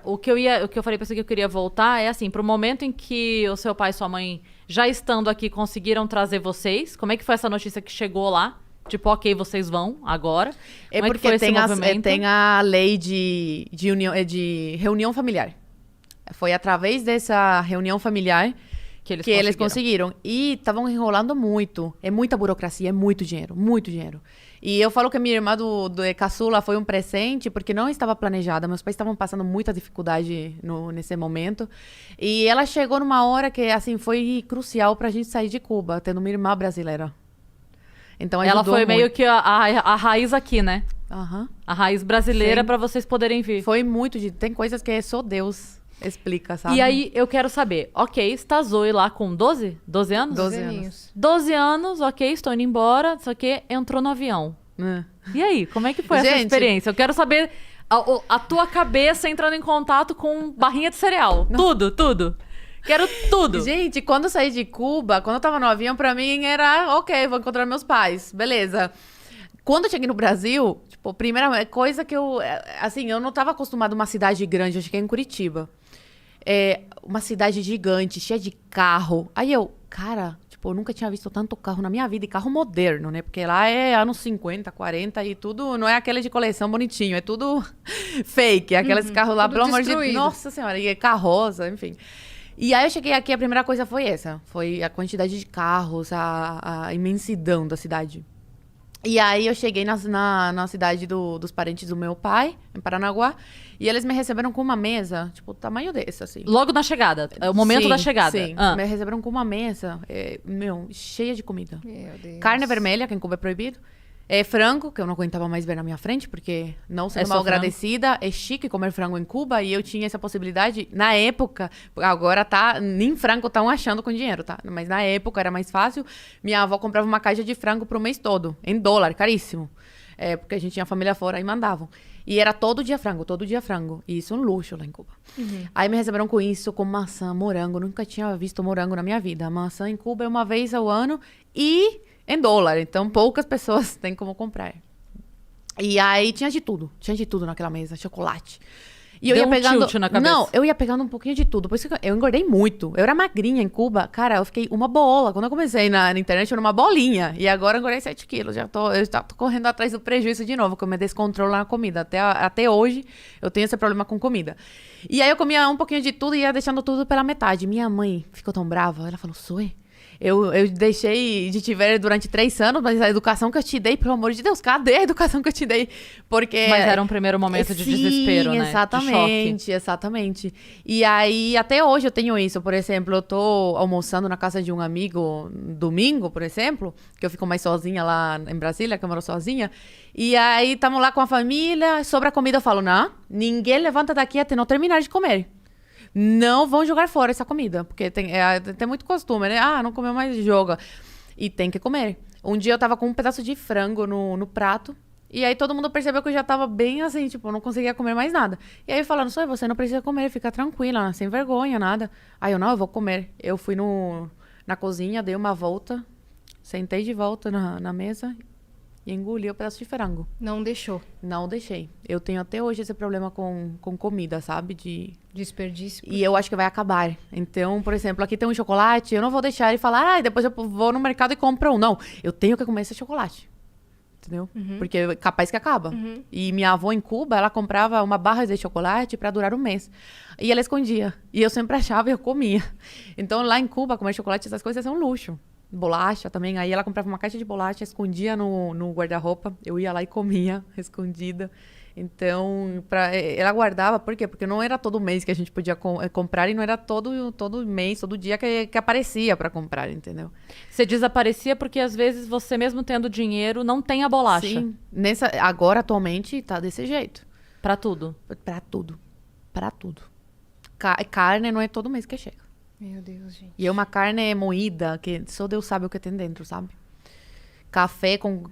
O que eu falei pra você que eu queria voltar é assim, pro momento em que o seu pai e sua mãe, já estando aqui, conseguiram trazer vocês. Como é que foi essa notícia que chegou lá? Tipo, ok, vocês vão agora. É Como é que porque foi esse tem movimento? tem a lei de reunião familiar. Foi através dessa reunião familiar Que eles conseguiram. E estavam enrolando muito. É muita burocracia, é muito dinheiro, muito dinheiro. E eu falo que minha irmã do caçula foi um presente, porque não estava planejada. Meus pais estavam passando muita dificuldade nesse momento. E ela chegou numa hora que, assim, foi crucial pra gente sair de Cuba, tendo uma irmã brasileira. Então Ela ajudou foi muito. meio que a raiz aqui, né? Aham. A raiz brasileira Sim. pra vocês poderem vir. Foi muito de... Tem coisas que só Deus explica, sabe? E aí, eu quero saber, ok, está a Zoe lá com 12? 12 anos? 12 aninhos. 12 anos, ok, estou indo embora, só que entrou no avião. É. E aí, como é que foi essa Gente- experiência? Eu quero saber a tua cabeça entrando em contato com barrinha de cereal. Tudo, tudo. Quero tudo. Gente, quando eu saí de Cuba, quando eu tava no avião, pra mim era, ok, vou encontrar meus pais, beleza. Quando eu cheguei no Brasil, tipo, a primeira coisa que assim, eu não tava acostumada a uma cidade grande, eu cheguei em Curitiba. É uma cidade gigante, cheia de carro. Aí eu, cara, tipo, eu nunca tinha visto tanto carro na minha vida, e carro moderno, né? Porque lá é anos 50, 40 e tudo, não é aquele de coleção bonitinho, é tudo fake, aqueles carros lá, tudo pelo amor de Deus. destruído. Nossa Senhora, e é carroça, enfim. E aí eu cheguei aqui, a primeira coisa foi essa. Foi a quantidade de carros, a imensidão da cidade. E aí eu cheguei na cidade dos parentes do meu pai, em Paranaguá, e eles me receberam com uma mesa, tipo, tamanho desse, assim. Logo na chegada. É o momento Sim, da chegada. Sim, Ah. me receberam com uma mesa, cheia de comida. Meu Deus. Carne vermelha, que em Cuba é proibido. Frango, que eu não aguentava mais ver na minha frente, porque não sendo É só mal frango. agradecida, é chique comer frango em Cuba, e eu tinha essa possibilidade, na época, agora tá, nem frango estão achando com dinheiro, tá? Mas na época era mais fácil, minha avó comprava uma caixa de frango pro mês todo, em dólar, caríssimo. Porque a gente tinha família fora e mandavam. E era todo dia frango. E isso é um luxo lá em Cuba. Aí me receberam com isso, com maçã, morango. Nunca tinha visto morango na minha vida. Maçã em Cuba é uma vez ao ano e em dólar. Então poucas pessoas têm como comprar. E aí tinha de tudo naquela mesa, chocolate. E eu Deu ia um pegando. tilt na cabeça. Não, eu ia pegando um pouquinho de tudo. Por isso que eu engordei muito. Eu era magrinha em Cuba. Cara, eu fiquei uma bola. Quando eu comecei na internet, eu era uma bolinha. E agora eu engordei 7 quilos. Eu já tô correndo atrás do prejuízo de novo, que eu me descontrolo na comida. Até hoje, eu tenho esse problema com comida. E aí eu comia um pouquinho de tudo e ia deixando tudo pela metade. Minha mãe ficou tão brava. Ela falou, Zoe, eu deixei de te ver durante 3 anos, mas a educação que eu te dei, pelo amor de Deus, cadê a educação que eu te dei? Porque... Mas era um primeiro momento de Sim, desespero, né? Exatamente, exatamente. E aí, até hoje eu tenho isso. Por exemplo, eu tô almoçando na casa de um amigo domingo, por exemplo, que eu fico mais sozinha lá em Brasília, que eu moro sozinha. E aí, estamos lá com a família, sobra comida, eu falo, não, ninguém levanta daqui até não terminar de comer. Não vão jogar fora essa comida, porque tem muito costume, né? Ah, não comeu mais, joga. E tem que comer. Um dia eu tava com um pedaço de frango no prato, e aí todo mundo percebeu que eu já tava bem assim, tipo, não conseguia comer mais nada. E aí falando, só você não precisa comer, fica tranquila, sem vergonha, nada. Aí eu, não, eu vou comer. Eu fui na cozinha, dei uma volta, sentei de volta na mesa e engoli o pedaço de frango. Não deixou. Não deixei. Eu tenho até hoje esse problema com comida, sabe? Desperdício. E eu acho que vai acabar. Então, por exemplo, aqui tem um chocolate, eu não vou deixar ele falar, depois eu vou no mercado e compro um. Não, eu tenho que comer esse chocolate. Entendeu? Porque é capaz que acaba. E minha avó em Cuba, ela comprava uma barra de chocolate para durar um mês. E ela escondia. E eu sempre achava e eu comia. Então, lá em Cuba, comer chocolate, essas coisas são luxo. Bolacha também. Aí ela comprava uma caixa de bolacha, escondia no guarda-roupa. Eu ia lá e comia, escondida. Então, ela guardava, por quê? Porque não era todo mês que a gente podia comprar e não era todo mês, todo dia que aparecia para comprar, entendeu? Você desaparecia porque às vezes você mesmo tendo dinheiro não tem a bolacha. Sim. Agora, atualmente, tá desse jeito. Pra tudo. Pra tudo. Pra tudo. Carne não é todo mês que chega. Meu Deus, gente. E é uma carne moída, que só Deus sabe o que tem dentro, sabe? Café com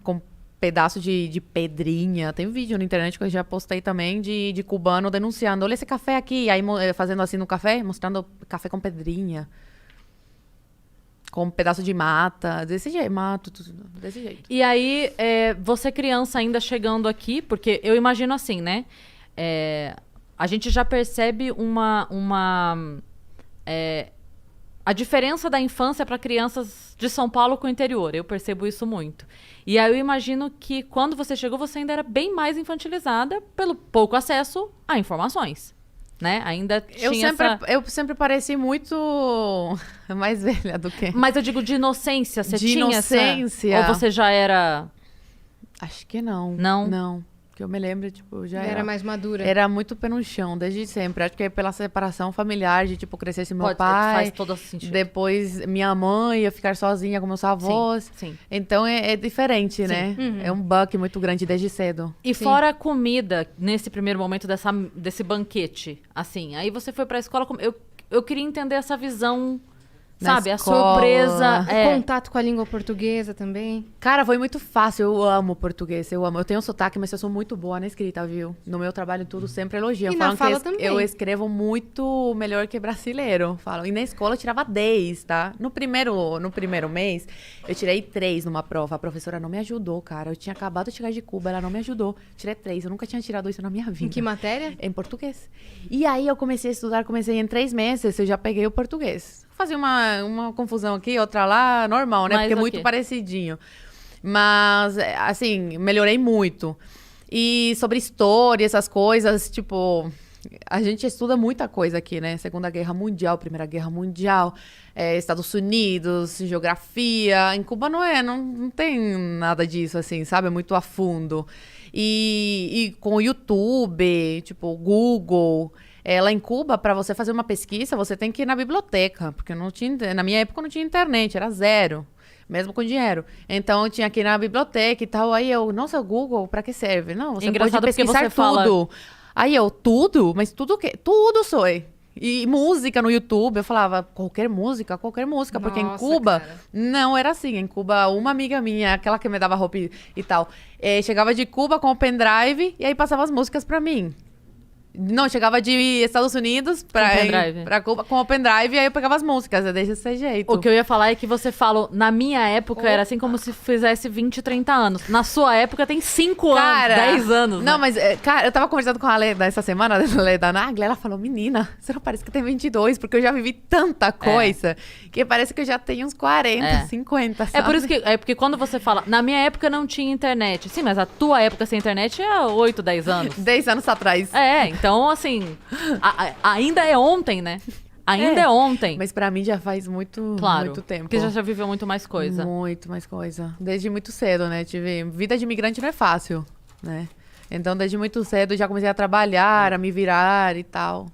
pedaço de pedrinha. Tem um vídeo na internet que eu já postei também de cubano denunciando. Olha esse café aqui. Aí fazendo assim no café, mostrando café com pedrinha. Com um pedaço de mata. Desse jeito. Mato, tudo desse jeito. E aí, você criança ainda chegando aqui, porque eu imagino assim, né? a gente já percebe a diferença da infância para crianças de São Paulo com o interior. Eu percebo isso muito. E aí eu imagino que quando você chegou, você ainda era bem mais infantilizada pelo pouco acesso a informações, né? Ainda tinha Eu sempre pareci muito mais velha do que... Mas eu digo de inocência, você De tinha inocência. Ou você já era... Acho que não. Não? Não. Que eu me lembro, tipo, já Era mais madura. Era muito pé no chão, desde sempre. Acho que é pela separação familiar, de, tipo, crescer sem meu pai. Faz todo sentido. Depois, minha mãe ia ficar sozinha com meus avós. Sim. Então, é diferente, né? Uhum. É um buck muito grande desde cedo. E Sim. fora a comida, nesse primeiro momento desse banquete, assim, aí você foi pra escola, eu queria entender essa visão, Na sabe? escola. A surpresa. O contato com a língua portuguesa também. Cara, foi muito fácil. Eu amo português, eu amo. Eu tenho sotaque, mas eu sou muito boa na escrita, viu? No meu trabalho, tudo sempre elogiam. E na Falam fala que também. eu escrevo muito melhor que brasileiro, falam. E na escola eu tirava 10, tá? No primeiro mês, eu tirei 3 numa prova. A professora não me ajudou, cara. Eu tinha acabado de chegar de Cuba, ela não me ajudou. Tirei 3, eu nunca tinha tirado isso na minha vida. Em que matéria? Em português. E aí eu comecei a estudar, em 3 meses, eu já peguei o português. Fazia uma confusão aqui, outra lá, normal, né? Mas Porque é ok. muito parecidinho. Mas, assim, melhorei muito. E sobre história, essas coisas, tipo... A gente estuda muita coisa aqui, né? Segunda Guerra Mundial, Primeira Guerra Mundial, Estados Unidos, geografia. Em Cuba não tem nada disso, assim, sabe? É muito a fundo. E com o YouTube, tipo, Google... Lá em Cuba, para você fazer uma pesquisa, você tem que ir na biblioteca, porque não tinha, na minha época não tinha internet, era 0, mesmo com dinheiro. Então eu tinha que ir na biblioteca e tal. Aí eu, nossa, o Google, para que serve? Não, você Engraçado pode porque pesquisar você fala- tudo. Aí eu, tudo? Mas tudo o quê? Tudo sou. E música no YouTube, eu falava, qualquer música, porque em Nossa, Cuba, cara. não era assim. Em Cuba, uma amiga minha, aquela que me dava roupa e tal, chegava de Cuba com o pendrive e aí passava as músicas pra mim. Não, chegava de Estados Unidos pendrive. pra Cuba com o pendrive e aí eu pegava as músicas, é desse jeito. O que eu ia falar é que você falou, na minha época era assim como se fizesse 20, 30 anos. Na sua época tem 5 anos, 10 anos. Não, né? mas, cara, eu tava conversando com a Leda essa semana, a Leda Nagli, ela falou, menina, você não parece que tem 22, porque eu já vivi tanta coisa, que parece que eu já tenho uns 40, 50, sabe? É por isso que. É porque quando você fala, na minha época não tinha internet. Sim, mas a tua época sem internet é 8, 10 anos. 10 anos atrás. Então, assim, ainda é ontem, né? Ainda é ontem. Mas pra mim já faz muito tempo. Porque já viveu muito mais coisa. Muito mais coisa. Desde muito cedo, né? Vida de imigrante não é fácil, né? Então, desde muito cedo já comecei a trabalhar, a me virar e tal.